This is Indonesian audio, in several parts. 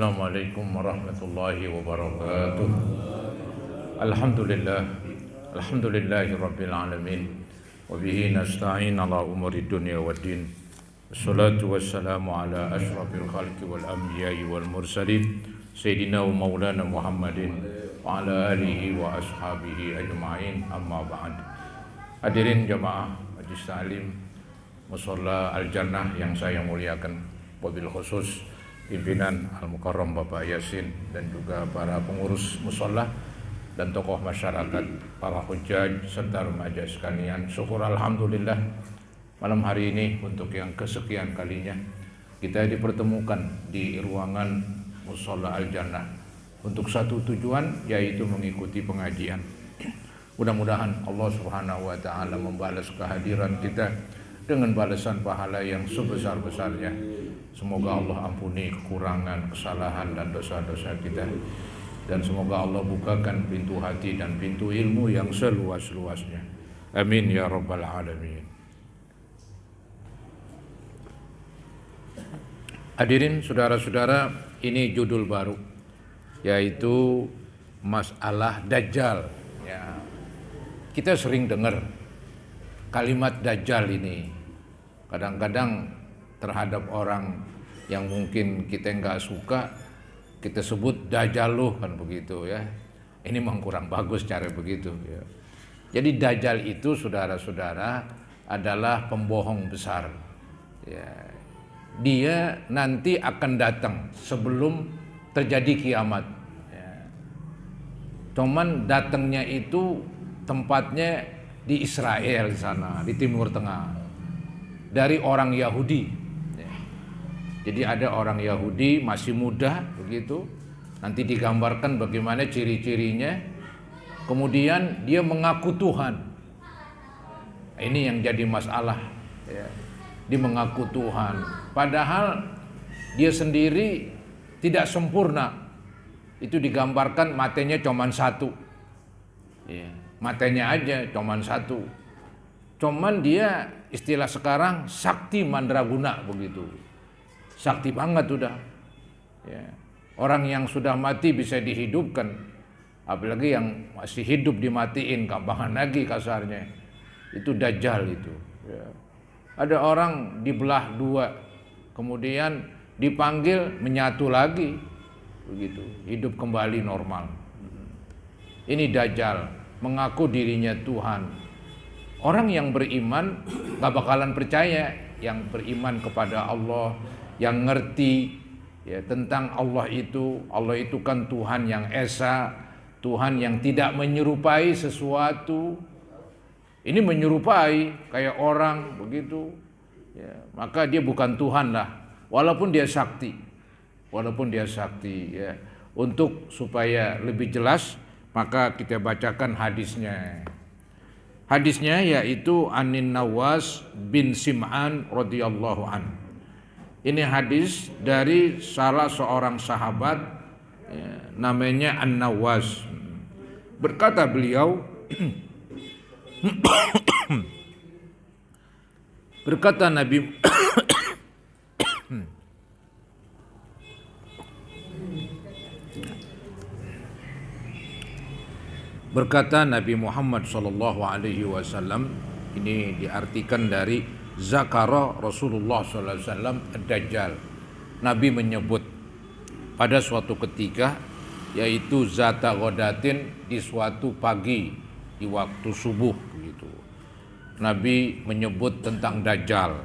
Assalamualaikum warahmatullahi wabarakatuh. Alhamdulillah. Alhamdulillahi rabbil alamin. Wa bihi nasta'in ala umuri dunya waddin. Wassalatu wassalamu ala asyrafil khalqi wal anbiya'i wal mursalin Sayyidina wa maulana Muhammadin wa ala alihi wa ashabihi ajma'in, amma ba'd. Hadirin jamaah Majlis Ta'lim Musholla Al-Jannah yang saya muliakan, wabil khusus pimpinan Al-Mukarram Bapak Yasin dan juga para pengurus musholla dan tokoh masyarakat, para hujjaj serta remaja sekalian. Syukur alhamdulillah malam hari ini untuk yang kesekian kalinya kita dipertemukan di ruangan Musholla Al-Jannah untuk satu tujuan, yaitu mengikuti pengajian. Mudah-mudahan Allah Subhanahu wa taala membalas kehadiran kita dengan balasan pahala yang sebesar-besarnya. Semoga Allah ampuni kekurangan, kesalahan dan dosa-dosa kita, dan semoga Allah bukakan pintu hati dan pintu ilmu yang seluas-luasnya. Amin ya rabbal alamin. Hadirin saudara-saudara, ini judul baru, yaitu masalah Dajjal. Ya, kita sering dengar kalimat Dajjal ini. Kadang-kadang terhadap orang yang mungkin kita nggak suka, kita sebut Dajjal loh, kan begitu ya. Ini memang kurang bagus cara begitu ya. Jadi Dajjal itu saudara-saudara adalah pembohong besar ya. Dia nanti akan datang sebelum terjadi kiamat ya. Cuman datangnya itu tempatnya di Israel di sana, di Timur Tengah, dari orang Yahudi. Jadi ada orang Yahudi masih muda begitu, nanti digambarkan bagaimana ciri-cirinya. Kemudian dia mengaku Tuhan. Ini yang jadi masalah ya. Dia mengaku Tuhan, padahal dia sendiri tidak sempurna. Itu digambarkan matanya cuma satu ya. Matanya aja cuman satu. Cuman dia istilah sekarang sakti mandraguna begitu. Sakti banget udah. Ya. Orang yang sudah mati bisa dihidupkan. Apalagi yang masih hidup dimatiin, gampangan lagi kasarnya. Itu Dajjal itu. Ya. Ada orang dibelah dua, kemudian dipanggil menyatu lagi. Begitu, hidup kembali normal. Ini Dajjal, mengaku dirinya Tuhan. Orang yang beriman gak bakalan percaya. Yang beriman kepada Allah, yang ngerti ya tentang Allah itu kan Tuhan yang esa, Tuhan yang tidak menyerupai sesuatu. Ini menyerupai kayak orang begitu ya, maka dia bukan Tuhan lah, walaupun dia sakti ya. Untuk supaya lebih jelas, maka kita bacakan hadisnya. Hadisnya yaitu Anin Nawas bin Sim'an radhiyallahu an. Ini hadis dari salah seorang sahabat ya, namanya An-Nawas. Berkata beliau, berkata Nabi berkata Nabi Muhammad sallallahu alaihi wasallam, ini diartikan dari Zakara Rasulullah sallallahu alaihi wasallam ad-Dajjal. Nabi menyebut pada suatu ketika, yaitu zata ghadatin, di suatu pagi, di waktu subuh begitu. Nabi menyebut tentang Dajjal.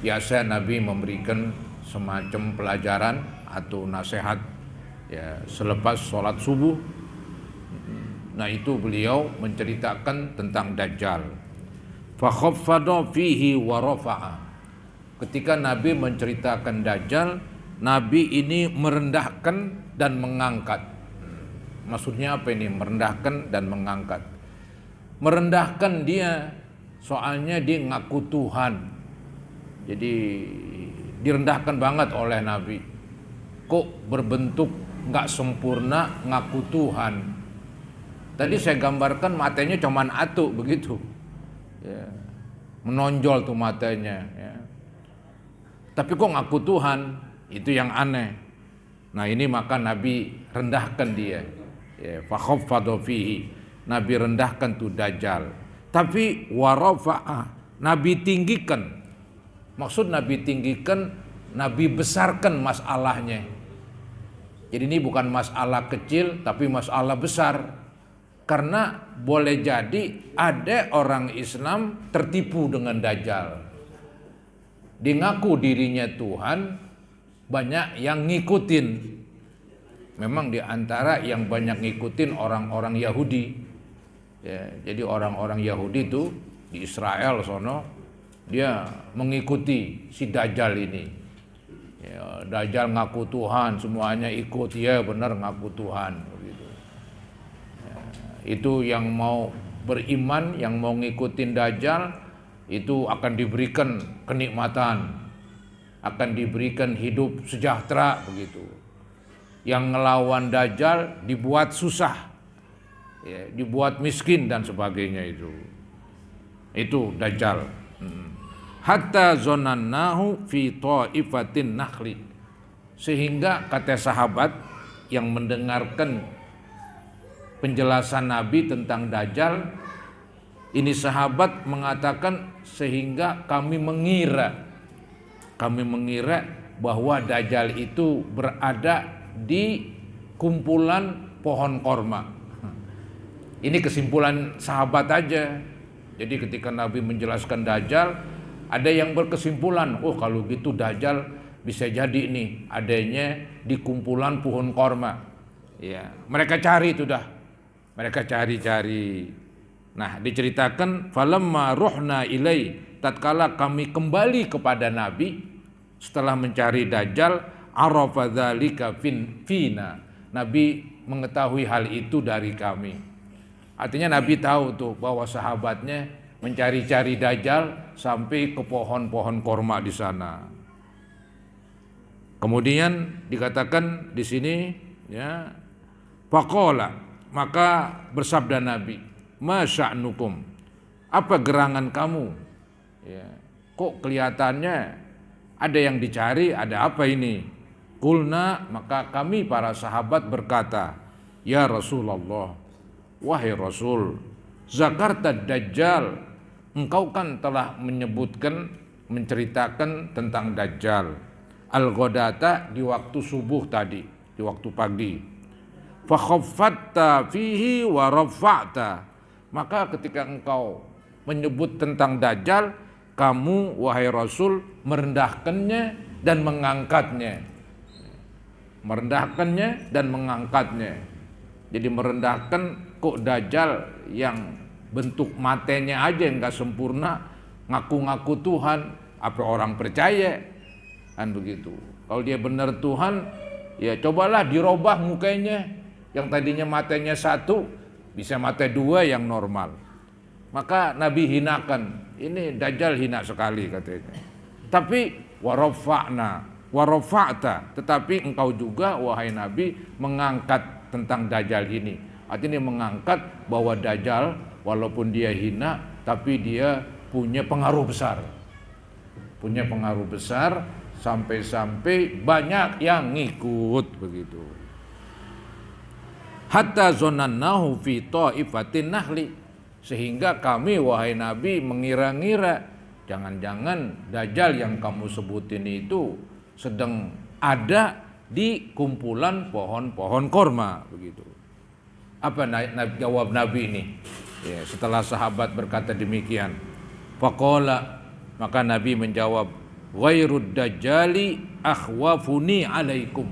Biasa Nabi memberikan semacam pelajaran atau nasihat ya selepas sholat subuh. Nah itu beliau menceritakan tentang Dajjal. Fa khaffada fihi wa rafa'a. Ketika Nabi menceritakan Dajjal, Nabi ini merendahkan dan mengangkat. Maksudnya apa ini? Merendahkan dan mengangkat. Merendahkan dia, soalnya dia ngaku Tuhan. Jadi direndahkan banget oleh Nabi. Kok berbentuk gak sempurna, ngaku Tuhan. Tadi saya gambarkan matanya cuman atu begitu ya, menonjol tuh matanya ya. Tapi kok ngaku Tuhan Itu yang aneh. Nah ini maka Nabi rendahkan dia. Ya, fakhaffadha fihi. Nabi rendahkan tuh Dajjal. Tapi warafa'a, Nabi tinggikan. Maksud Nabi tinggikan, Nabi besarkan masalahnya. Jadi ini bukan masalah kecil tapi masalah besar. Karena boleh jadi ada orang Islam tertipu dengan Dajjal. Dia ngaku dirinya Tuhan, banyak yang ngikutin. Memang di antara yang banyak ngikutin orang-orang Yahudi. Ya, jadi orang-orang Yahudi itu di Israel sono, dia mengikuti si Dajjal ini. Ya, Dajjal ngaku Tuhan, semuanya ikut, ya benar ngaku Tuhan. Itu yang mau beriman, yang mau ngikutin Dajjal, itu akan diberikan kenikmatan, akan diberikan hidup sejahtera begitu. Yang ngelawan Dajjal dibuat susah, ya, dibuat miskin dan sebagainya itu. Itu Dajjal. Hatta zonannahu fi ta'ifatin nakhli. Sehingga kata sahabat yang mendengarkan penjelasan Nabi tentang Dajjal, ini sahabat mengatakan sehingga kami mengira bahwa Dajjal itu berada di kumpulan pohon korma. Ini kesimpulan sahabat aja. Jadi ketika Nabi menjelaskan Dajjal, ada yang berkesimpulan, oh kalau gitu Dajjal bisa jadi nih adanya di kumpulan pohon korma. Ya, mereka cari itu dah. Mereka cari-cari. Nah, diceritakan falamma ruhna ilai, tatkala kami kembali kepada Nabi setelah mencari Dajjal, arafa dzalika fina. Nabi mengetahui hal itu dari kami. Artinya Nabi tahu tuh bahwa sahabatnya mencari-cari Dajjal sampai ke pohon-pohon korma di sana. Kemudian dikatakan di sini, ya, faqala, maka bersabda Nabi, ma sya'nukum, apa gerangan kamu? Ya, kok kelihatannya ada yang dicari, ada apa ini? Qulna, maka kami para sahabat berkata, ya Rasulullah, wahai Rasul, zakarta Dajjal, engkau kan telah menyebutkan, menceritakan tentang Dajjal. Al-Ghadata, di waktu subuh tadi, di waktu pagi. Fakhaffatta fihi wa rafa'ta, maka ketika engkau menyebut tentang Dajjal, kamu wahai Rasul merendahkannya dan mengangkatnya. Merendahkannya dan mengangkatnya. Jadi merendahkan, kok Dajjal yang bentuk matanya aja enggak sempurna, ngaku-ngaku Tuhan, apa orang percaya? Kan begitu. Kalau dia benar Tuhan, ya cobalah dirubah mukanya. Yang tadinya matanya satu, bisa mata dua yang normal. Maka Nabi hinakan, ini Dajjal hina sekali katanya. Tapi warafa'ta, tetapi engkau juga wahai Nabi mengangkat tentang Dajjal ini. Artinya mengangkat bahwa Dajjal walaupun dia hina, tapi dia punya pengaruh besar. Punya pengaruh besar sampai-sampai banyak yang ngikut begitu. Hatta zonannahu fi ta'ifatin nahli, sehingga kami wahai Nabi mengira-ngira jangan-jangan Dajjal yang kamu sebutin itu sedang ada di kumpulan pohon-pohon korma begitu. Apa jawab Nabi ini? Ya, setelah sahabat berkata demikian, faqala, maka Nabi menjawab, ghairud dajjali akhwafuni alaikum.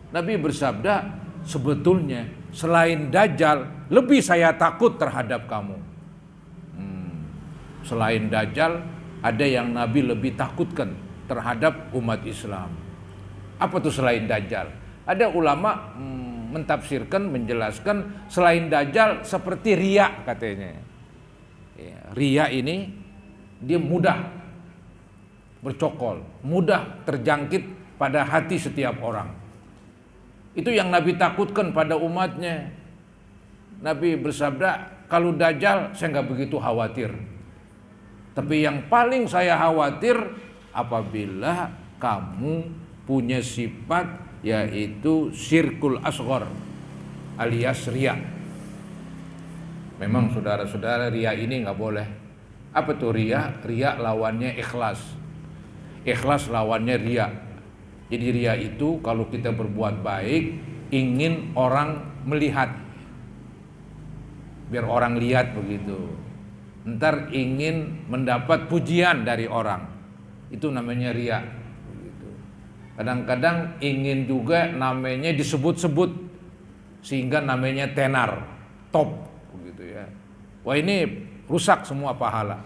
Nabi bersabda, sebetulnya selain Dajjal lebih saya takut terhadap kamu. Selain Dajjal ada yang Nabi lebih takutkan terhadap umat Islam. Apa tuh selain Dajjal? Ada ulama mentafsirkan, menjelaskan selain Dajjal seperti riya katanya. Ya, riya ini dia mudah bercokol, mudah terjangkit pada hati setiap orang. Itu yang Nabi takutkan pada umatnya. Nabi bersabda, kalau Dajjal saya nggak begitu khawatir. Tapi yang paling saya khawatir apabila kamu punya sifat yaitu syirkul asghar alias riya. Memang saudara-saudara, riya ini nggak boleh. Apa tuh riya? Riya lawannya ikhlas. Ikhlas lawannya riya. Jadi riya itu kalau kita berbuat baik ingin orang melihat, biar orang lihat begitu. Ntar ingin mendapat pujian dari orang, itu namanya riya. Kadang-kadang ingin juga namanya disebut-sebut sehingga namanya tenar, top begitu ya. Wah, ini rusak semua pahala.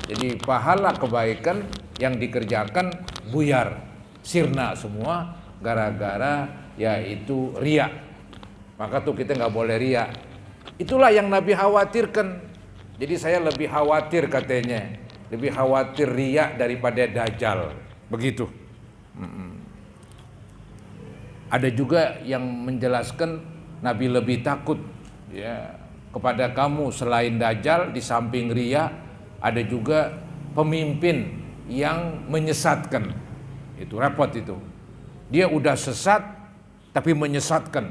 Jadi pahala kebaikan yang dikerjakan buyar, sirna semua gara-gara yaitu riya. Maka tuh kita nggak boleh riya. Itulah yang Nabi khawatirkan. Jadi saya lebih khawatir katanya, lebih khawatir riya daripada dajjal. Begitu. Ada juga yang menjelaskan Nabi lebih takut ya kepada kamu selain dajjal, di samping riya ada juga pemimpin yang menyesatkan. Itu repot itu. Dia udah sesat tapi menyesatkan.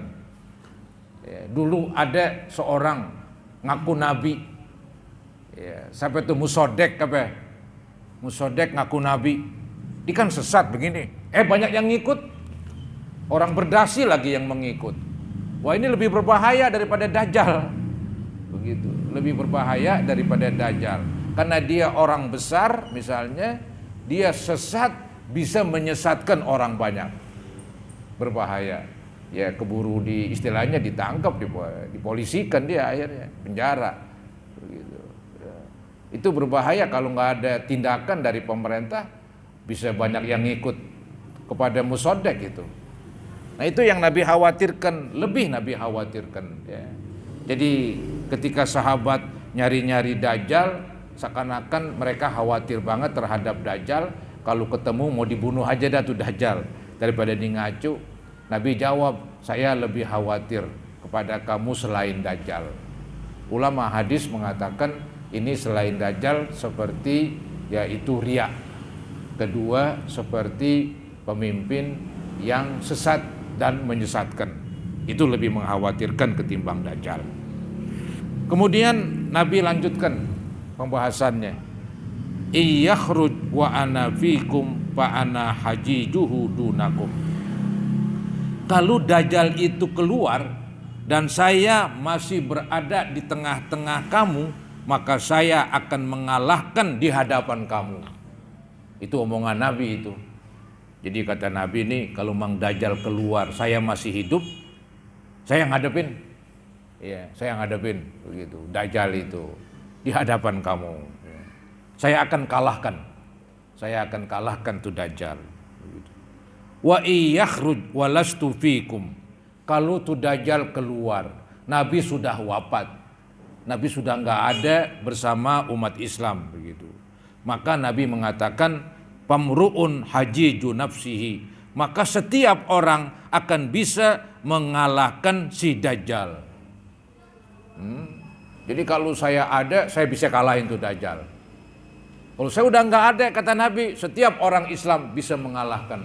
Ya, dulu ada seorang ngaku nabi. Ya, siapa itu Musodek apa? Musodek ngaku nabi. Dia kan sesat begini. Banyak yang ngikut. Orang berdasi lagi yang mengikut. Wah, ini lebih berbahaya daripada dajjal. Begitu, lebih berbahaya daripada dajjal. Karena dia orang besar misalnya, dia sesat bisa menyesatkan orang banyak. Berbahaya. Ya keburu istilahnya ditangkap, dipolisikan dia akhirnya, penjara. Begitu. Ya. Itu berbahaya kalau nggak ada tindakan dari pemerintah, bisa banyak yang ngikut kepada Musodek itu. Nah, itu yang Nabi khawatirkan, lebih Nabi khawatirkan ya. Jadi ketika sahabat nyari-nyari dajjal, seakan-akan mereka khawatir banget terhadap dajjal. Kalau ketemu mau dibunuh aja dah tuh dajjal daripada di ngacu. Nabi jawab, saya lebih khawatir kepada kamu selain dajjal. Ulama hadis mengatakan ini selain dajjal seperti yaitu riya. Kedua seperti pemimpin yang sesat dan menyesatkan. Itu lebih mengkhawatirkan ketimbang dajjal. Kemudian Nabi lanjutkan pembahasannya. Iyakhruj wa ana fikum fa ana hajijuhu dunakum. Kalau dajjal itu keluar dan saya masih berada di tengah-tengah kamu, maka saya akan mengalahkan di hadapan kamu. Itu omongan Nabi itu. Jadi kata Nabi ini, kalau Mang Dajjal keluar, saya masih hidup, saya ngadepin. Ya, saya ngadepin begitu. Dajjal itu di hadapan kamu. Ya. Saya akan kalahkan. Saya akan kalahkan tuh Dajjal. Begitu. Wa iyakhruj walastu fikum. Kalau tuh Dajjal keluar, Nabi sudah wafat. Nabi sudah nggak ada bersama umat Islam begitu. Maka Nabi mengatakan pamru'un hajiju nafsihi, maka setiap orang akan bisa mengalahkan si Dajjal. Jadi kalau saya ada, saya bisa kalahin tuh Dajjal. Kalau saya udah nggak ada, kata Nabi, setiap orang Islam bisa mengalahkan.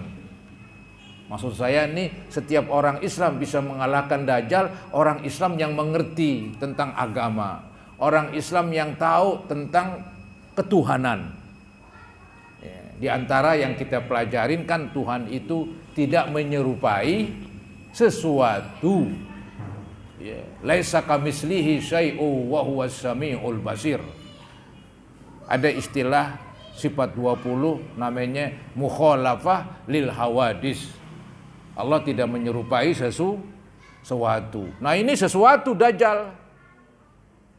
Maksud saya nih, setiap orang Islam bisa mengalahkan Dajjal, orang Islam yang mengerti tentang agama, orang Islam yang tahu tentang ketuhanan. Di antara yang kita pelajarin kan Tuhan itu tidak menyerupai sesuatu. Laisa kamitslihi syai'un wa huwas samiul basir. Ada istilah sifat 20 namanya mukhalafah lil hawadis. Allah tidak menyerupai sesuatu. Nah, ini sesuatu Dajjal.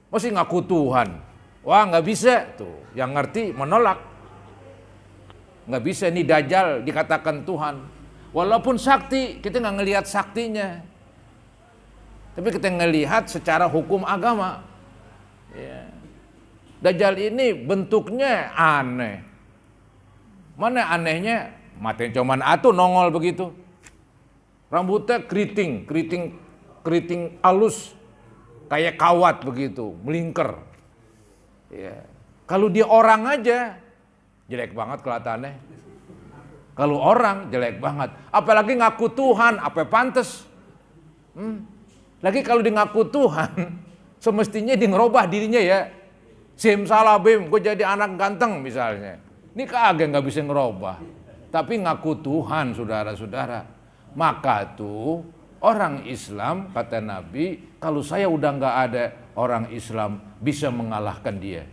Masih ngaku Tuhan. Wah, nggak bisa tuh. Yang ngerti menolak. Nggak bisa nih Dajjal dikatakan Tuhan. Walaupun sakti, kita nggak ngelihat saktinya. Tapi kita ngelihat secara hukum agama. Ya. Dajjal ini bentuknya aneh. Mana anehnya? Matanya cuman atuh nongol begitu. Rambutnya keriting halus. Kayak kawat begitu, melingkar. Ya. Kalau dia orang aja, jelek banget kelihatannya. Kalau orang jelek banget, apalagi ngaku Tuhan, apa pantes? Lagi kalau di ngaku Tuhan, semestinya di ngerubah dirinya ya. Simsalabim, gue jadi anak ganteng misalnya. Ini kagak nggak bisa ngerubah. Tapi ngaku Tuhan, saudara-saudara. Maka tuh orang Islam, kata Nabi, kalau saya udah nggak ada orang Islam bisa mengalahkan dia.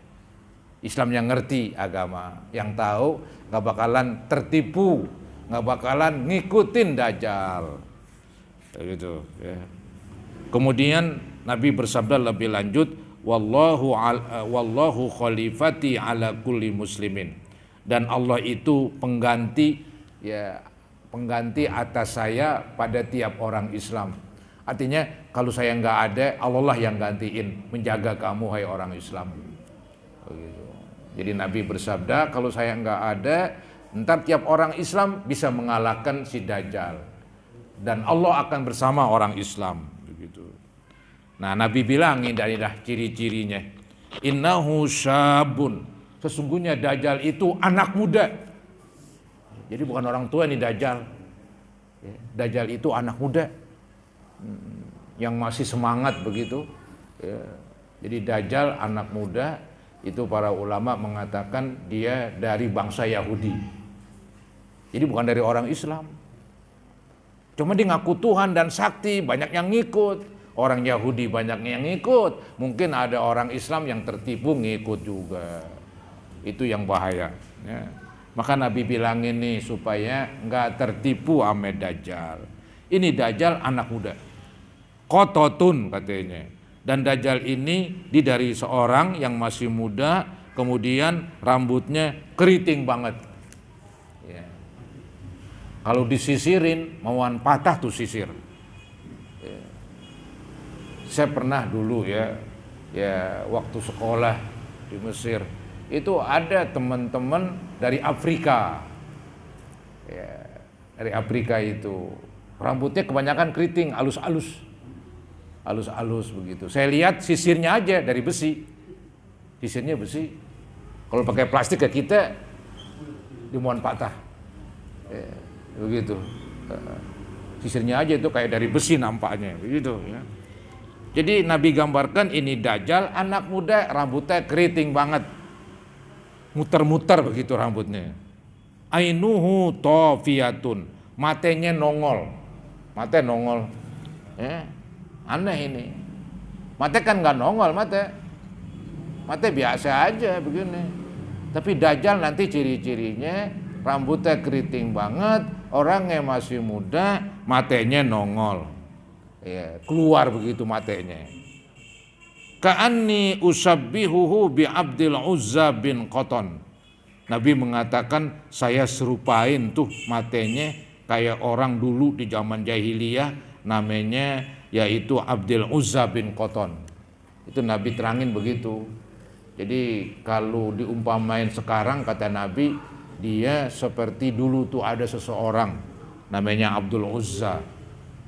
Islam yang ngerti agama, yang tahu nggak bakalan tertipu, nggak bakalan ngikutin Dajjal. Gitu. Ya. Kemudian Nabi bersabda lebih lanjut, wallahu khalifati ala kulli muslimin, dan Allah itu pengganti atas saya pada tiap orang Islam. Artinya kalau saya nggak ada, Allah lah yang gantiin menjaga kamu hai orang Islam. Begitu. Jadi Nabi bersabda, kalau saya nggak ada, ntar tiap orang Islam bisa mengalahkan si Dajjal, dan Allah akan bersama orang Islam. Begitu. Nah, Nabi bilang ini dah ciri-cirinya. Innahu syabun, sesungguhnya Dajjal itu anak muda. Jadi bukan orang tua nih Dajjal. Dajjal itu anak muda yang masih semangat begitu. Jadi Dajjal anak muda, itu para ulama mengatakan dia dari bangsa Yahudi. Jadi bukan dari orang Islam. Cuma dia ngaku Tuhan dan sakti, banyak yang ngikut. Orang Yahudi banyak yang ngikut. Mungkin ada orang Islam yang tertipu ngikut juga. Itu yang bahaya. Ya. Maka Nabi bilang ini supaya nggak tertipu sama Dajjal. Ini Dajjal anak muda. Qototun katanya. Dan Dajjal ini dari seorang yang masih muda, kemudian rambutnya keriting banget. Ya. Kalau disisirin, mauan patah tuh sisir. Ya. Saya pernah dulu ya waktu sekolah di Mesir, itu ada teman-teman dari Afrika. Ya, dari Afrika itu rambutnya kebanyakan keriting, halus-halus begitu. Saya lihat sisirnya aja dari besi. Sisirnya besi. Kalau pakai plastik ke kita dimuan patah. Ya, begitu. Sisirnya aja itu kayak dari besi nampaknya, begitu ya. Jadi Nabi gambarkan ini Dajjal anak muda, rambutnya keriting banget. Muter-muter begitu rambutnya. Ainuhu tofiyatun, matanya nongol. Mata nongol. Ya. Aneh ini. Mata kan nggak nongol mata biasa aja begini. Tapi Dajjal nanti ciri-cirinya rambutnya keriting banget, orangnya masih muda, matanya nongol. Ya, keluar begitu matanya. Ka'anni usabbihuhu bi Abdul Uzza bin Qatan. Nabi mengatakan saya serupain tuh matanya kayak orang dulu di zaman jahiliyah namanya yaitu Abdul Uzza bin Qatan. Itu Nabi terangin begitu. Jadi kalau diumpamain sekarang kata Nabi, dia seperti dulu tuh ada seseorang namanya Abdul Uzza.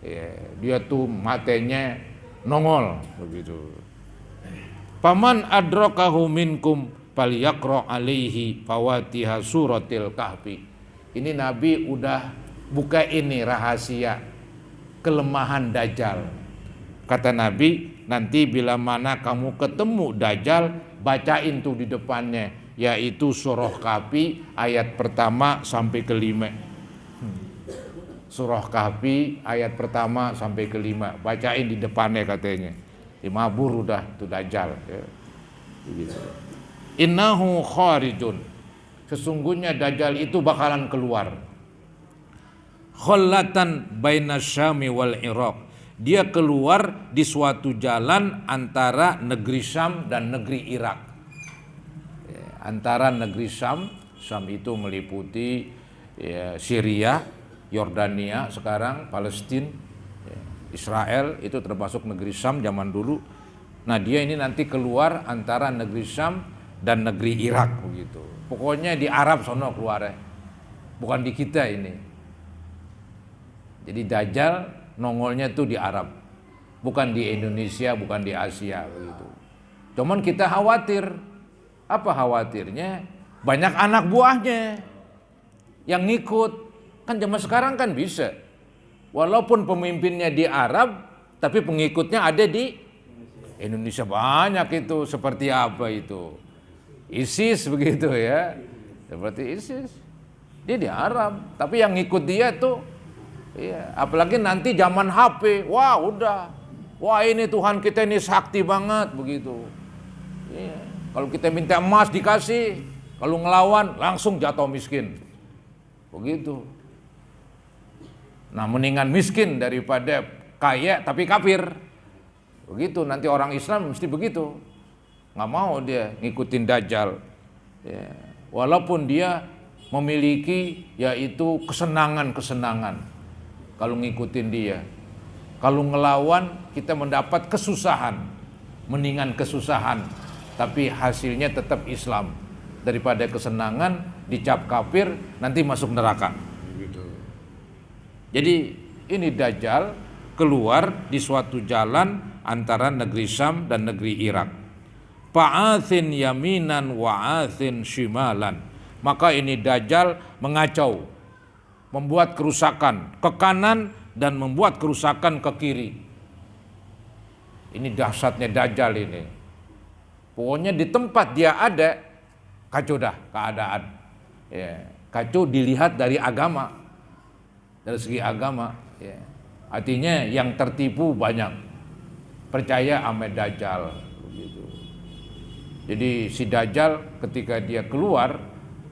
Ya, dia tuh matanya nongol begitu. Paman adrakahu minkum falyaqra alaihi fawatiha suratil kahfi. Ini Nabi udah buka ini rahasia kelemahan Dajjal. Kata Nabi, nanti bila mana kamu ketemu Dajjal, bacain tuh di depannya, yaitu surah Kahfi ayat pertama sampai kelima. Surah Kahfi ayat pertama sampai kelima, bacain di depannya katanya. Mabur udah tuh Dajjal. Ya. Innahu kharijun, sesungguhnya Dajjal itu bakalan keluar. Khallatan baina Syami wal Iraq, dia keluar di suatu jalan antara negeri Syam dan negeri Irak. Ya, antara negeri Syam itu meliputi ya, Syria, Yordania sekarang, Palestina, ya, Israel itu termasuk negeri Syam zaman dulu. Nah dia ini nanti keluar antara negeri Syam dan negeri Irak begitu. Pokoknya di Arab sono keluarnya, bukan di kita ini. Jadi Dajjal nongolnya tuh di Arab, bukan di Indonesia, bukan di Asia begitu. Cuman kita khawatir, apa khawatirnya? Banyak anak buahnya yang ngikut. Kan zaman sekarang kan bisa. Walaupun pemimpinnya di Arab, tapi pengikutnya ada di Indonesia. Banyak itu. Seperti apa itu? ISIS begitu ya. Seperti ISIS. Dia di Arab, tapi yang ngikut dia tuh, ya, apalagi nanti zaman HP, wah udah. Wah ini Tuhan kita ini sakti banget begitu. Ya. Kalau kita minta emas dikasih, kalau ngelawan langsung jatuh miskin. Begitu. Nah mendingan miskin daripada kaya tapi kafir. Begitu, nanti orang Islam mesti begitu. Nggak mau dia ngikutin Dajjal. Ya. Walaupun dia memiliki yaitu kesenangan-kesenangan. Kalau ngikutin dia. Kalau ngelawan kita mendapat kesusahan, mendingan kesusahan, tapi hasilnya tetap Islam daripada kesenangan dicap kafir nanti masuk neraka. Jadi ini Dajjal keluar di suatu jalan antara negeri Syam dan negeri Irak. Fa'athin yaminan wa'athin shimalan. Maka ini Dajjal mengacau, membuat kerusakan ke kanan dan membuat kerusakan ke kiri. Ini dahsyatnya Dajjal ini. Pokoknya di tempat dia ada, kacau dah keadaan. Ya, kacau dilihat dari agama, dari segi agama. Ya. Artinya yang tertipu banyak, percaya sama Dajjal. Begitu. Jadi si Dajjal ketika dia keluar,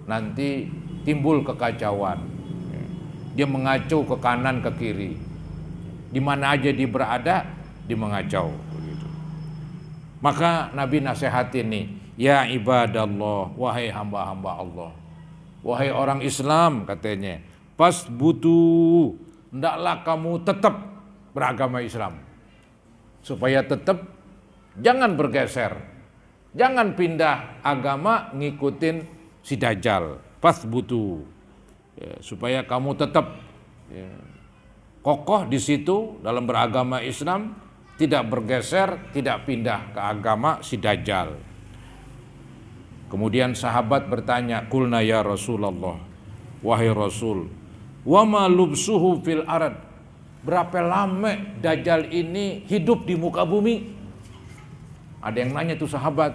nanti timbul kekacauan. Dia mengacau ke kanan ke kiri. Di mana aja dia berada, dia mengacau. Begitu. Maka Nabi nasihatin nih, ya ibadallah, wahai hamba-hamba Allah, wahai orang Islam katanya, fasbutu, hendaklah kamu tetap beragama Islam. Supaya tetap jangan bergeser, jangan pindah agama ngikutin si Dajjal. Fasbutu. Ya, supaya kamu tetap ya, kokoh di situ dalam beragama Islam, tidak bergeser, tidak pindah ke agama si Dajjal. Kemudian sahabat bertanya, kulna ya Rasulullah, wahai Rasul, wa ma lubsuhu fil arad, berapa lama Dajjal ini hidup di muka bumi? Ada yang nanya tuh sahabat,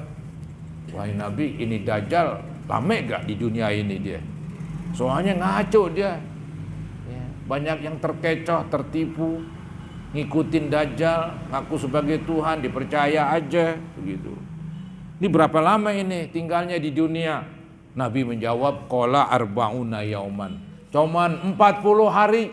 wahai Nabi, ini Dajjal lama gak di dunia ini dia? Soalnya ngaco dia. Ya, banyak yang terkecoh, tertipu, ngikutin Dajjal, ngaku sebagai Tuhan, dipercaya aja begitu. Ini berapa lama ini tinggalnya di dunia? Nabi menjawab, qala arba'una yauman. Cuman 40 hari.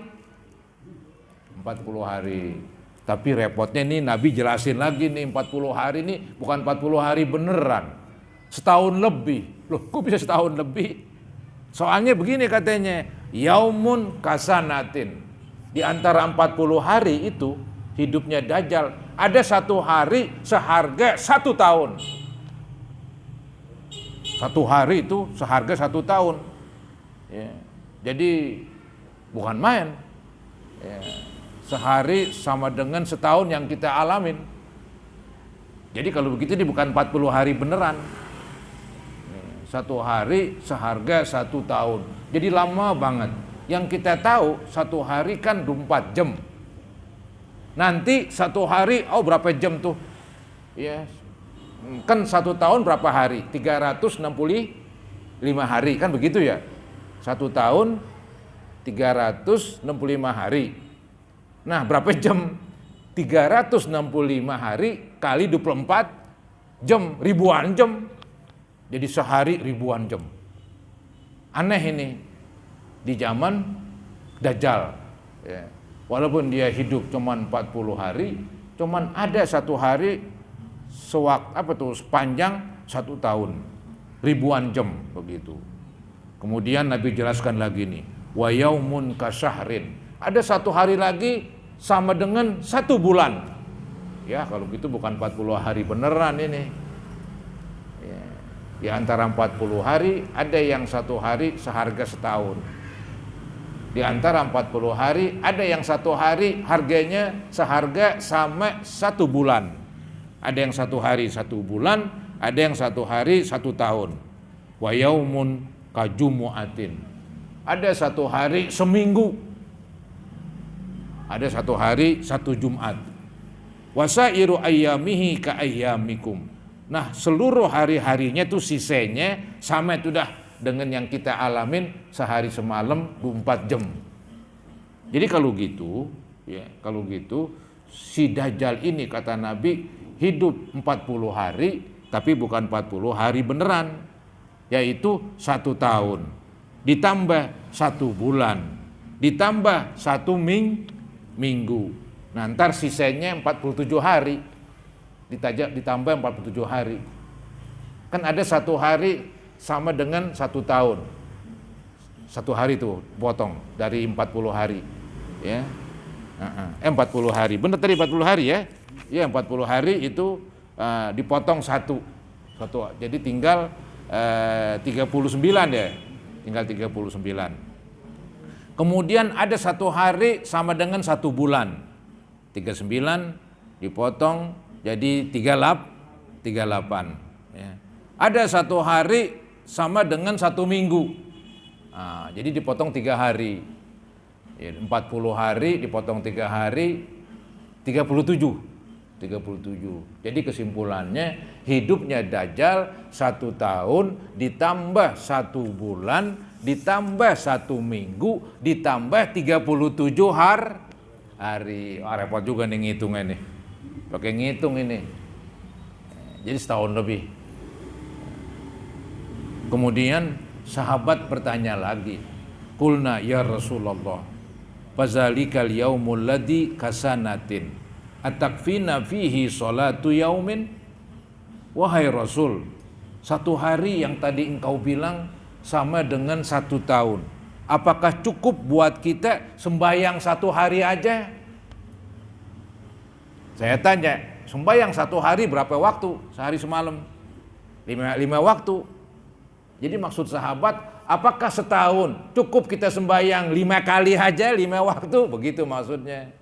40 hari. Tapi repotnya nih Nabi jelasin lagi nih 40 hari ini bukan 40 hari beneran. Setahun lebih. Loh, kok bisa setahun lebih? Soalnya begini katanya, yaumun kasanatin. Di antara 40 hari itu hidupnya Dajjal, ada satu hari seharga 1 tahun. 1 hari itu seharga 1 tahun. Ya. Jadi bukan main. Ya. Sehari sama dengan setahun yang kita alamin. Jadi kalau begitu ini bukan 40 hari beneran. 1 hari seharga 1 tahun. Jadi lama banget. Yang kita tahu 1 hari kan 24 jam. Nanti 1 hari, berapa jam tuh? Ya, kan 1 tahun berapa hari? 365 hari, kan begitu ya? 1 tahun 365 hari. Nah, berapa jam? 365 hari kali 24 jam, ribuan jam. Jadi sehari ribuan jam. Aneh ini di zaman Dajjal. Ya. Walaupun dia hidup cuman 40 hari, cuman ada 1 hari sepanjang 1 tahun, ribuan jam begitu. Kemudian Nabi jelaskan lagi nih, wa yaumun kasyahrin. Ada 1 hari lagi sama dengan 1 bulan. Ya kalau gitu bukan 40 hari beneran ini. Di antara 40 hari ada yang 1 hari seharga setahun. Di antara 40 hari ada yang 1 hari harganya seharga sama 1 bulan. Ada yang 1 hari 1 bulan, ada yang 1 hari 1 tahun. Wa yaumun kajumu'atin. ada satu hari seminggu, ada satu hari satu Jumat. Wasairu ayyamihi ka ayyamikum. Nah, seluruh hari-harinya tuh sisanya sama itu dah dengan yang kita alamin sehari semalam 24 jam. Jadi kalau gitu, ya, kalau gitu si Dajjal ini kata Nabi hidup 40 hari, tapi bukan 40 hari beneran, yaitu 1 tahun, ditambah 1 bulan, ditambah 1 minggu. Nah, ntar sisanya 47 hari, ditambah 47 hari. Kan ada 1 hari sama dengan 1 tahun. 1 hari tuh potong dari 40 hari. Ya. 40 hari. Benar tadi 40 hari ya? Ya, 40 hari itu dipotong satu. Jadi tinggal 39 ya. Tinggal 39. Kemudian ada 1 hari sama dengan 1 bulan. 39 dipotong jadi 38. Ya. Ada 1 hari sama dengan 1 minggu. Nah, jadi dipotong 3 hari. Ya, 40 hari dipotong 3 hari, 37. Jadi kesimpulannya hidupnya Dajjal 1 tahun ditambah 1 bulan ditambah 1 minggu ditambah 37 hari. Repot juga nih ngitungnya nih. Pakai ngitung ini. Jadi setahun lebih. Kemudian sahabat bertanya lagi. Qulna ya Rasulullah, fazalikal yaumul ladzi kasanatin atakfina fihi salatu yaumin. Wahai Rasul, 1 hari yang tadi engkau bilang sama dengan 1 tahun, apakah cukup buat kita sembahyang 1 hari aja? Saya tanya, sembahyang 1 hari berapa waktu? Sehari semalam 5 waktu. Jadi maksud sahabat, apakah setahun cukup kita sembahyang 5 kali aja 5 waktu? Begitu maksudnya.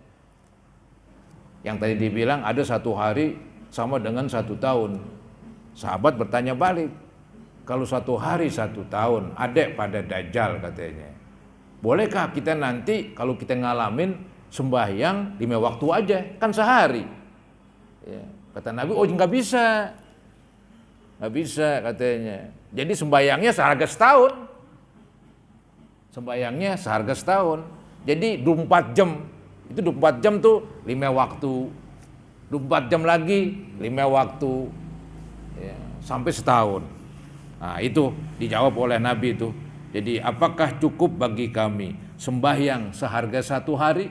Yang tadi dibilang ada 1 hari sama dengan 1 tahun. Sahabat bertanya balik, kalau 1 hari 1 tahun ada pada Dajjal katanya, bolehkah kita nanti kalau kita ngalamin sembahyang 5 waktu aja, kan sehari ya. Kata Nabi, oh nggak bisa katanya. Jadi sembahyangnya seharga setahun. Sembahyangnya seharga setahun. Jadi 24 jam. Itu 24 jam tuh 5 waktu. 24 jam lagi 5 waktu. Ya, sampai setahun. Nah, itu dijawab oleh Nabi itu. Jadi apakah cukup bagi kami sembahyang seharga 1 hari?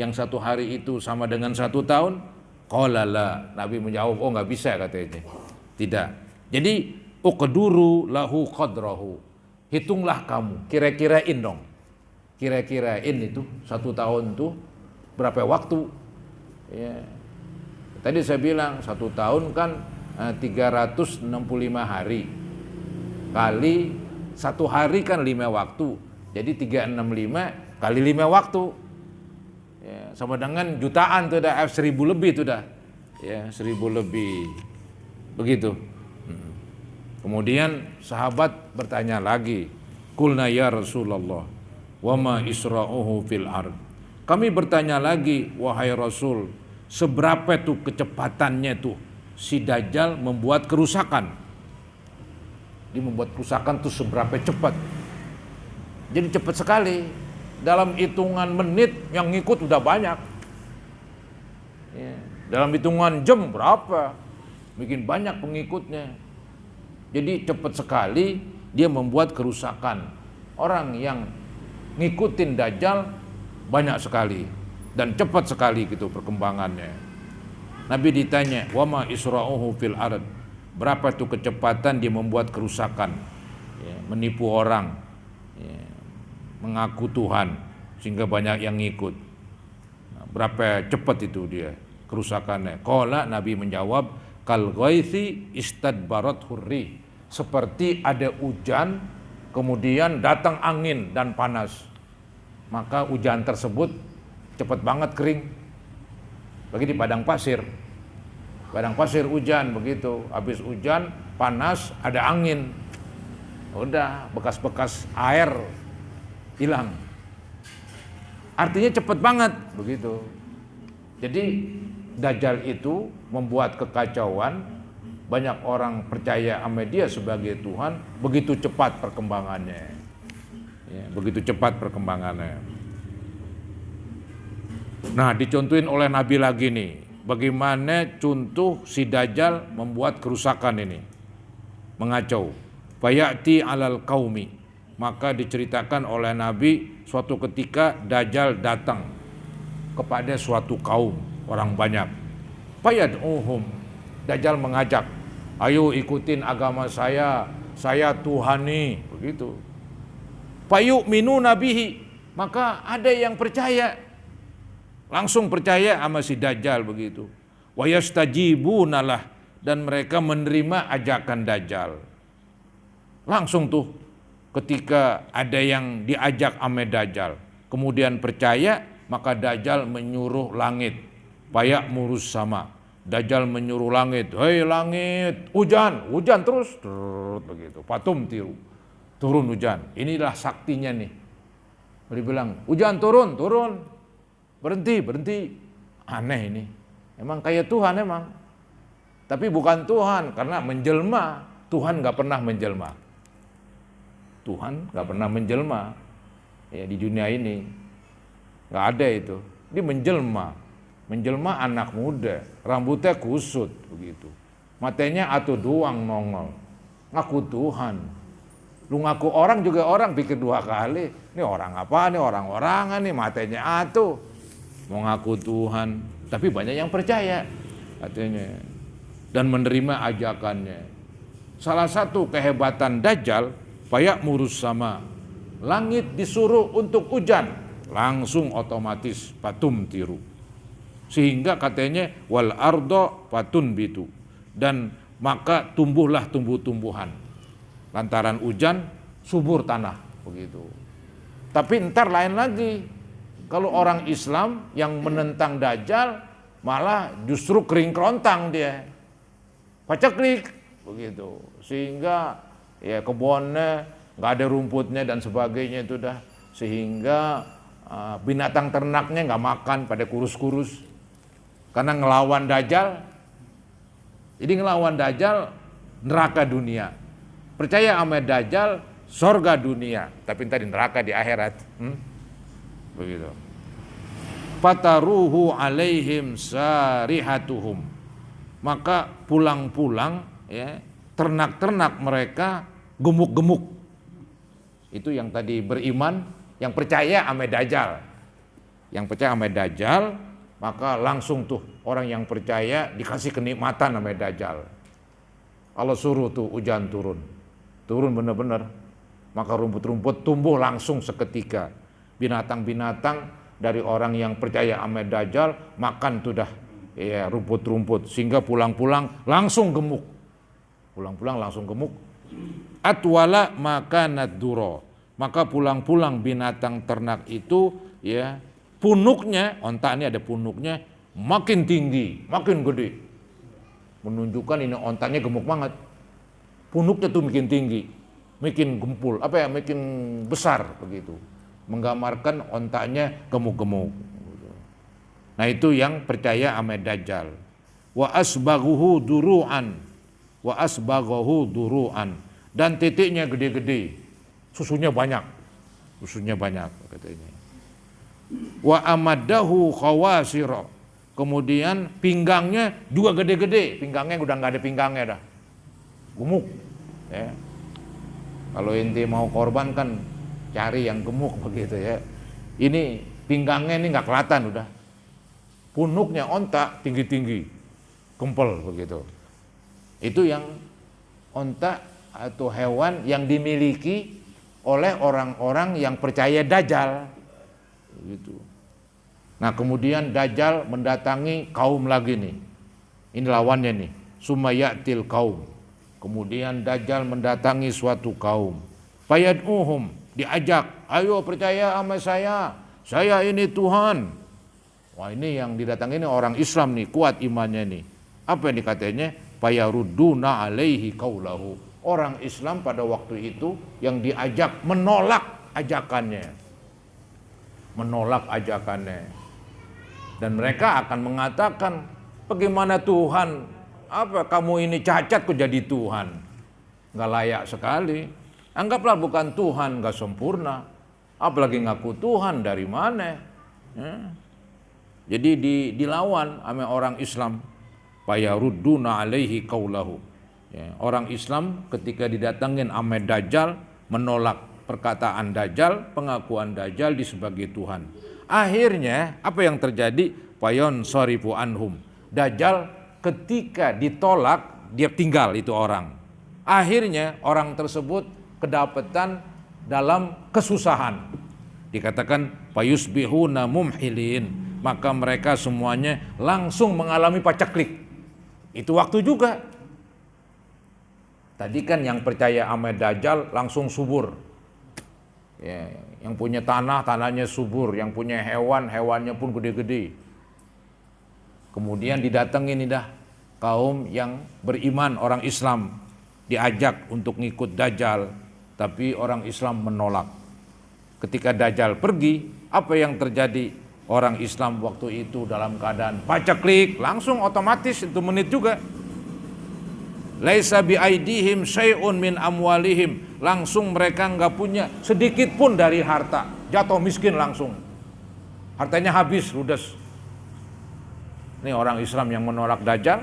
Yang 1 hari itu sama dengan 1 tahun? Qala la. Nabi menjawab, oh nggak bisa katanya. Tidak. Jadi uqduru lahu qadrahu. Hitunglah kamu, kira-kirain dong. Kira-kirain itu 1 tahun tuh berapa waktu? Ya. Tadi saya bilang 1 tahun kan 365 hari. Kali 1 hari kan 5 waktu. Jadi 365 kali 5 waktu. Ya, sama dengan jutaan tuh dah, 1000 lebih tuh dah. Ya, 1000 lebih. Begitu. Kemudian sahabat bertanya lagi, qulna ya Rasulullah, wa ma isra'uhu fil ard. Kami bertanya lagi, wahai Rasul, seberapa tuh kecepatannya tuh si Dajjal membuat kerusakan? Dia membuat kerusakan tuh seberapa cepat? Jadi cepat sekali. Dalam hitungan menit yang ngikut udah banyak. Ya. Dalam hitungan jam berapa? Bikin banyak pengikutnya. Jadi cepat sekali dia membuat kerusakan. Orang yang ngikutin Dajjal banyak sekali dan cepat sekali gitu perkembangannya. Nabi ditanya, "Wa ma isra'uhu fil ard?" Berapa tuh kecepatan dia membuat kerusakan? Ya, menipu orang, ya, mengaku Tuhan sehingga banyak yang ngikut. Nah, berapa cepat itu dia kerusakannya? Qala, Nabi menjawab, kal ghaithi istadbarat hurri. Seperti ada hujan, kemudian datang angin dan panas. Maka hujan tersebut cepat banget kering. Bagi di padang pasir. Padang pasir hujan begitu. Habis hujan, panas, ada angin. Udah, bekas-bekas air hilang. Artinya cepat banget begitu. Jadi Dajjal itu membuat kekacauan, banyak orang percaya sama dia sebagai Tuhan, begitu cepat perkembangannya. Ya, begitu cepat perkembangannya. Nah, dicontohin oleh Nabi lagi nih, bagaimana contoh si Dajjal membuat kerusakan ini, mengacau. Fayati alal qaumi, maka diceritakan oleh Nabi suatu ketika Dajjal datang kepada suatu kaum orang banyak. Fayad'uhum, Dajjal mengajak, ayo ikutin agama saya Tuhan nih, begitu. Fayu'minu nabihi, maka ada yang percaya, langsung percaya sama si Dajjal begitu. Wa yastajibunalah, dan mereka menerima ajakan Dajjal. Langsung tuh ketika ada yang diajak sama Dajjal, kemudian percaya, maka Dajjal menyuruh langit, payak murus sama. Dajjal menyuruh langit, hei langit, hujan terus begitu. Patum tiru, turun hujan. Inilah saktinya nih. Dia bilang, hujan turun, berhenti. Aneh ini. Emang kayak Tuhan emang. Tapi bukan Tuhan, karena menjelma. Tuhan gak pernah menjelma. Tuhan gak pernah menjelma ya di dunia ini, gak ada itu. Dia menjelma anak muda, rambutnya kusut begitu, matanya atuh doang nongol, ngaku Tuhan. Lu ngaku orang juga orang pikir dua kali, ini orang apa, ini orang-orangan nih, matanya atuh, mau ngaku Tuhan. Tapi banyak yang percaya katanya dan menerima ajakannya. Salah satu kehebatan Dajjal, payak murus sama, langit disuruh untuk hujan, langsung otomatis patum tiru. Sehingga katanya wal ardo patun bitu, dan maka tumbuhlah tumbuh-tumbuhan. Lantaran hujan subur tanah begitu. Tapi ntar lain lagi, kalau orang Islam yang menentang Dajjal malah justru kering kerontang dia, paceklik begitu. Sehingga ya kebunnya nggak ada rumputnya dan sebagainya itu dah, sehingga binatang ternaknya nggak makan, pada kurus-kurus karena ngelawan Dajjal. Jadi ngelawan Dajjal neraka dunia, percaya sama Dajjal sorga dunia, tapi tadi neraka di akhirat. Begitu. Fataruhu alaihim sarihatuhum, maka pulang-pulang ya ternak-ternak mereka gemuk-gemuk. Itu yang tadi beriman, yang percaya sama Dajjal. Yang percaya sama Dajjal, maka langsung tuh orang yang percaya dikasih kenikmatan sama Dajjal. Allah suruh tuh hujan turun bener-bener, maka rumput-rumput tumbuh langsung seketika. Binatang-binatang dari orang yang percaya sama Dajjal makan tuh dah ya rumput-rumput, sehingga pulang-pulang langsung gemuk. Atwala maka naduro, maka pulang-pulang binatang ternak itu ya punuknya, onta ini ada punuknya, makin tinggi, makin gede, menunjukkan ini ontanya gemuk banget. Punuknya tuh makin tinggi, makin gempul, makin besar begitu, menggambarkan ontanya gemuk-gemuk. Nah itu yang percaya sama Dajjal. Wa asbaghuhu duru'an, dan titiknya gede-gede, susunya banyak katanya. Wa amaddahu khawasira, kemudian pinggangnya juga gede-gede, pinggangnya udah nggak ada pinggangnya dah, gemuk ya. Kalau inti mau korban kan cari yang gemuk begitu ya. Ini pinggangnya ini nggak kelihatan udah, punuknya onta tinggi-tinggi, gempel begitu. Itu yang onta atau hewan yang dimiliki oleh orang-orang yang percaya Dajjal gitu. Nah kemudian Dajjal mendatangi kaum lagi nih, ini lawannya nih, sumayatil kaum. Kemudian Dajjal mendatangi suatu kaum, fayad'uhum, diajak, ayo percaya sama saya ini Tuhan. Wah ini yang didatangi ini orang Islam nih, kuat imannya nih. Apa yang dikatanya? Fayarudduna alaihi qaulahu. Orang Islam pada waktu itu yang diajak menolak ajakannya. menolak ajakannya. Dan mereka akan mengatakan, bagaimana Tuhan, apa kamu ini cacat kok jadi Tuhan? Nggak layak sekali. Anggaplah bukan Tuhan, nggak sempurna. Apalagi ngaku Tuhan, dari mana? Ya. Jadi dilawan sama orang Islam. Fayarudduna alaihi qaulahu. Ya, orang Islam ketika didatengin sama Dajjal menolak perkataan Dajjal, pengakuan Dajjal di sebagai Tuhan. Akhirnya apa yang terjadi? Fayon sorifu anhum. Dajjal ketika ditolak dia tinggal itu orang. Akhirnya orang tersebut kedapatan dalam kesusahan. Dikatakan fayusbihuna mumhilin, maka mereka semuanya langsung mengalami paceklik. Itu waktu juga. Tadi kan yang percaya sama Dajjal langsung subur. Ya, yang punya tanah, tanahnya subur, yang punya hewan, hewannya pun gede-gede. Kemudian didatengin nih dah kaum yang beriman, orang Islam, diajak untuk ngikut Dajjal, tapi orang Islam menolak. Ketika Dajjal pergi, apa yang terjadi? Orang Islam waktu itu dalam keadaan paceklik, langsung otomatis itu menit juga. Laisa bi aidihim syai'un min amwalihim, langsung mereka nggak punya sedikit pun dari harta, jatuh miskin langsung. Hartanya habis, ludes. Ini orang Islam yang menolak Dajjal,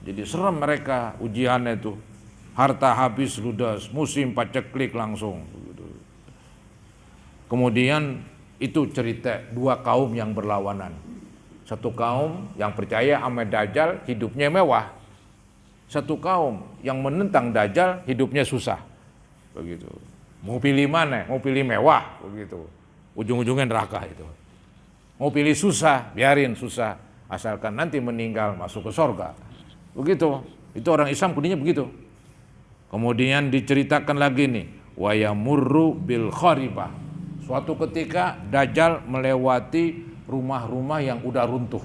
jadi serem mereka ujiannya itu. Harta habis, ludes, musim paceklik langsung. Kemudian itu cerita dua kaum yang berlawanan. Satu kaum yang percaya sama Dajjal hidupnya mewah. Satu kaum yang menentang Dajjal hidupnya susah. Begitu. Mau pilih mana? Mau pilih mewah, begitu. Ujung-ujungnya neraka itu. Mau pilih susah, biarin susah, asalkan nanti meninggal masuk ke surga. Begitu. Itu orang Islam kudinya begitu. Kemudian diceritakan lagi nih, wa yamurru bil kharibah. Suatu ketika Dajjal melewati rumah-rumah yang udah runtuh.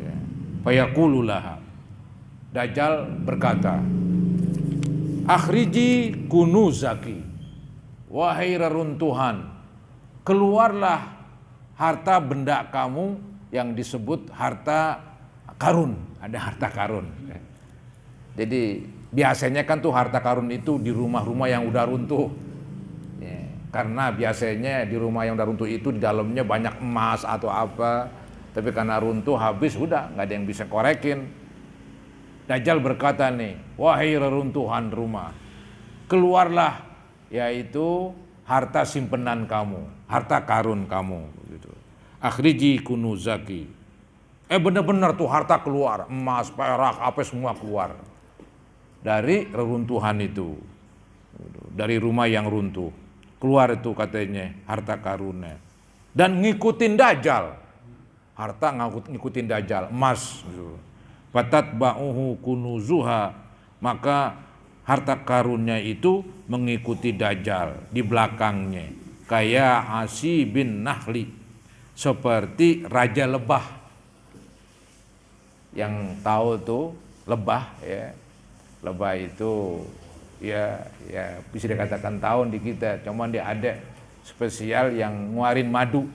Ya. Fayaqulu laha. Dajjal berkata, akhriji kunuzaki, wahai reruntuhan, keluarlah harta benda kamu yang disebut harta karun. Ada harta karun. Jadi biasanya kan tuh harta karun itu di rumah-rumah yang udah runtuh. Ya, karena biasanya di rumah yang udah runtuh itu di dalamnya banyak emas atau apa. Tapi karena runtuh habis, udah nggak ada yang bisa korekin. Dajjal berkata nih, wahai reruntuhan rumah, keluarlah, yaitu harta simpenan kamu, harta karun kamu. Gitu. Akhriji kunuzaki. Benar-benar tuh harta keluar, emas, perak, apa semua keluar dari reruntuhan itu, dari rumah yang runtuh. Keluar itu katanya harta karunnya. Dan ngikutin Dajjal, harta ngikutin Dajjal, emas. Gitu. Fatatba'uhu kunuzuha, maka harta karunnya itu mengikuti Dajjal di belakangnya, kayak Asi bin Nahli, seperti raja lebah. Yang tahu tuh lebah, ya, lebah itu ya bisa dikatakan tahun di kita, cuman dia ada spesial yang nguarin madu.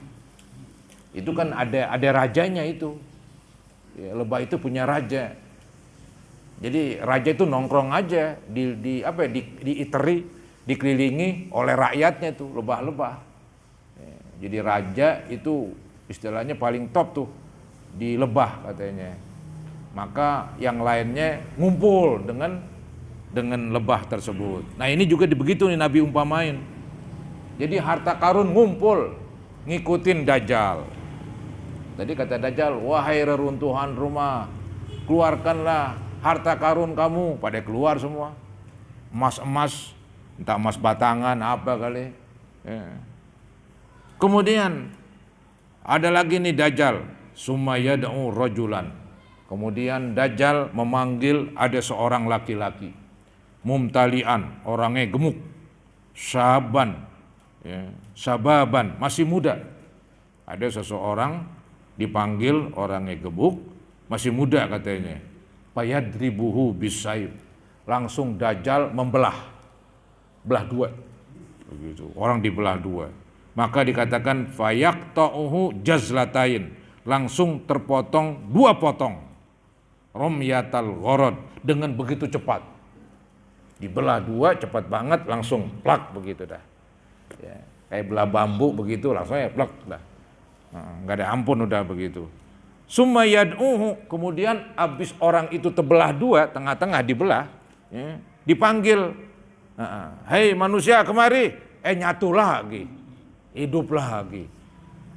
Itu kan ada rajanya itu. Ya, lebah itu punya raja. Jadi raja itu nongkrong aja di iteri, dikelilingi oleh rakyatnya tuh lebah-lebah. Ya, jadi raja itu istilahnya paling top tuh di lebah katanya. Maka yang lainnya ngumpul dengan lebah tersebut. Nah ini juga begitu nih Nabi umpamain. Jadi harta karun ngumpul ngikutin Dajjal. Tadi kata Dajjal, wahai reruntuhan rumah, keluarkanlah harta karun kamu. Pada keluar semua, emas-emas, entah emas batangan apa kali. Ya. Kemudian ada lagi nih Dajjal, summa yad'u rajulan. Kemudian Dajjal memanggil ada seorang laki-laki, mumtalian, orangnya gemuk, syaban, ya, sababan, masih muda. Ada seseorang dipanggil orangnya gebuk, masih muda katanya. Fayadribuhu bisayf. Langsung Dajjal belah dua. Begitu. Orang dibelah dua. Maka dikatakan fayaqta'uhu jazlatain, langsung terpotong 2 potong. Romyatal ghorod, dengan begitu cepat. Dibelah 2 cepat banget, langsung plak begitu dah. Ya, kayak belah bambu begitu langsung ya plak dah. Enggak ada ampun udah begitu. Summa yad'uhu, kemudian habis orang itu terbelah 2, tengah-tengah dibelah, ya, dipanggil, hei manusia kemari, nyatu lagi, hidup lagi.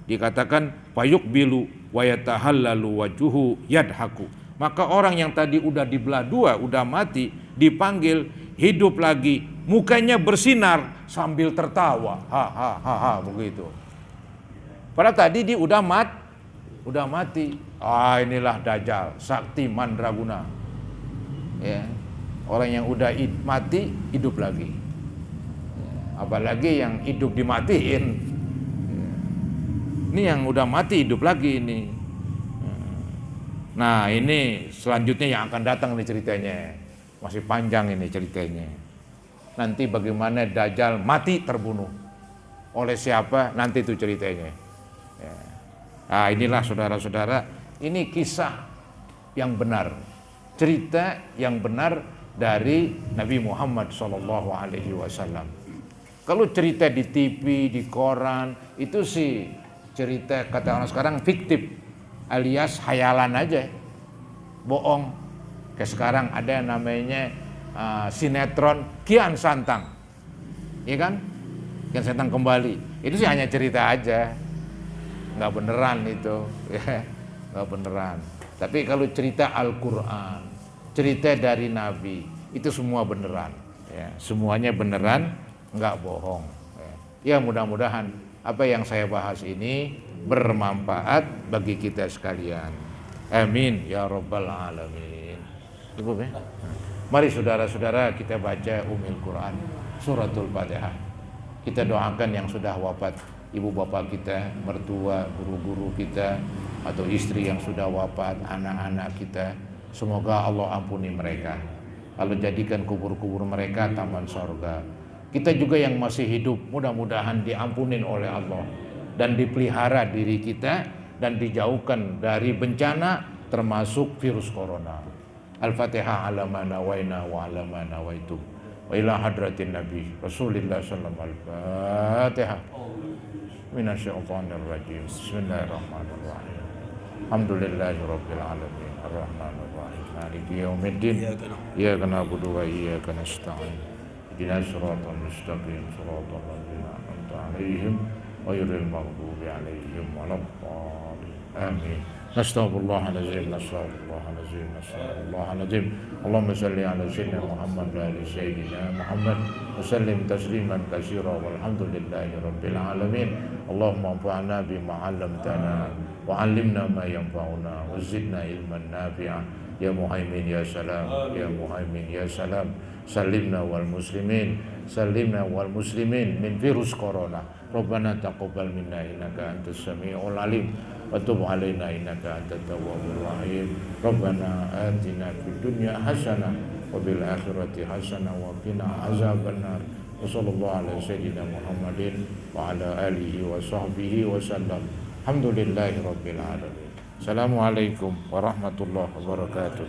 Dikatakan payuk bilu wa yatahallalu wajuhu yadhaku. Maka orang yang tadi udah dibelah 2, udah mati, dipanggil hidup lagi, mukanya bersinar sambil tertawa, ha begitu. Padahal tadi dia udah mati. Inilah Dajjal, sakti mandraguna. Ya. Orang yang udah mati hidup lagi. Ya. Apalagi yang hidup dimatiin. Ya. Ini yang udah mati hidup lagi ini. Nah, ini selanjutnya yang akan datang nih ceritanya. Masih panjang ini ceritanya. Nanti bagaimana Dajjal mati terbunuh. Oleh siapa? Nanti itu ceritanya. Ya. Nah, inilah saudara-saudara, ini kisah yang benar, cerita yang benar dari Nabi Muhammad SAW. Kalau cerita di TV, di koran, itu sih cerita kata orang sekarang fiktif, alias hayalan aja, bohong. Kayak sekarang ada yang namanya sinetron Kian Santang, ya kan? Kian Santang kembali, itu sih hanya cerita aja. Nggak beneran itu, ya, nggak beneran. Tapi kalau cerita Al-Quran, cerita dari Nabi, itu semua beneran, ya, semuanya beneran, nggak bohong. Ya, mudah-mudahan apa yang saya bahas ini bermanfaat bagi kita sekalian. Amin ya rabbal alamin. Cukup ya? Mari saudara-saudara kita baca Ummul Quran, suratul Fatihah. Kita doakan yang sudah wafat, ibu bapak kita, mertua, guru-guru kita, atau istri yang sudah wafat, anak-anak kita, semoga Allah ampuni mereka. Allah jadikan kubur-kubur mereka taman sorga. Kita juga yang masih hidup, mudah-mudahan diampunin oleh Allah dan dipelihara diri kita dan dijauhkan dari bencana termasuk virus corona. Al-Fatihah ala ma nawaina wa ala ma nawaitu wa ila hadratin Nabi Rasulillah sallallahu alaihi wasallam. Al-Fatihah. Minasyaitonir rajim. Bismillahirrahmanirrahim. Alhamdulillahi rabbil alamin. Arrahmanir rahim. Maliki yaumiddin. Iyyaka na'budu wa iyyaka nasta'in. Ihdinas siratal mustaqim. Siratal ladzina an'amta 'alaihim ghairil maghdubi 'alaihim waladdallin. Amin. Nastaghfirullahaladzim, nastaghfirullahaladzim, nastaghfirullahaladzim. Allahumma salli ala sayyidina Muhammad wa ala sayyidina Muhammad wa sallim tasliman katsira walhamdulillahi rabbil alamin. Allahumma anfa'na bima 'allamtana wa 'allimna ma yanfa'una wa zidna ilman nafi'a. Ya Muhaimin ya salam, ya Muhaimin ya salam. Salimna wal muslimin min virus corona. Rabbana taqabbal minna innaka antas samiul alim wa tub alaina innaka antat tawwabur rahim. Rabbana atina fid dunya hasanah wa bil akhirati hasanah wa qina azabannar. Wa sallallahu ala sayyidina Muhammadin wa ala alihi wa sahbihi wa sallam. Alhamdulillahi rabbil alamin. Assalamualaikum warahmatullahi wabarakatuh.